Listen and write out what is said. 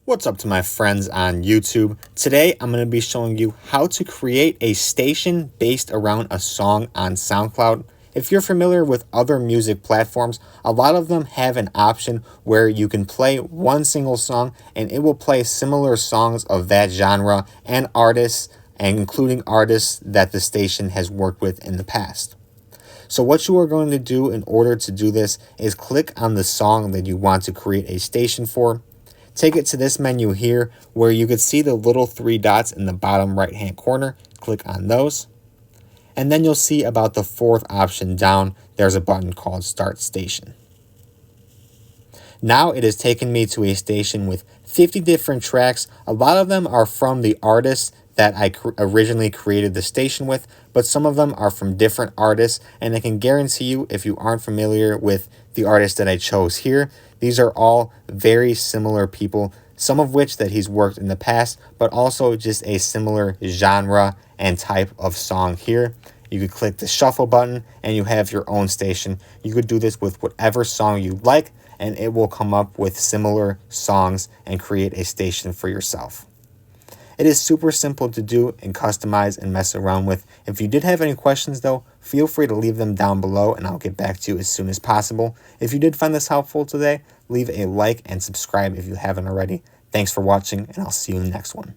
What's up to my friends on YouTube? Today I'm going to be showing you how to create a station based around a song on SoundCloud. If you're familiar with other music platforms, a lot of them have an option where you can play one single song and it will play similar songs of that genre and artists, and including artists that the station has worked with in the past. So what you are going to do in order to do this is click on the song that you want to create a station for. Take it to this menu here where you could see the little three dots in the bottom right hand corner. Click on those. And then you'll see about the fourth option down, there's a button called Start Station. Now it has taken me to a station with 50 different tracks. A lot of them are from the artists that I originally created the station with, but some of them are from different artists, and I can guarantee you, if you aren't familiar with the artist that I chose here, these are all very similar people, some of which that he's worked in the past, but also just a similar genre and type of song here. You could click the shuffle button and you have your own station. You could do this with whatever song you like, and it will come up with similar songs and create a station for yourself. It is super simple to do and customize and mess around with. If you did have any questions though, feel free to leave them down below and I'll get back to you as soon as possible. If you did find this helpful today, leave a like and subscribe if you haven't already. Thanks for watching, and I'll see you in the next one.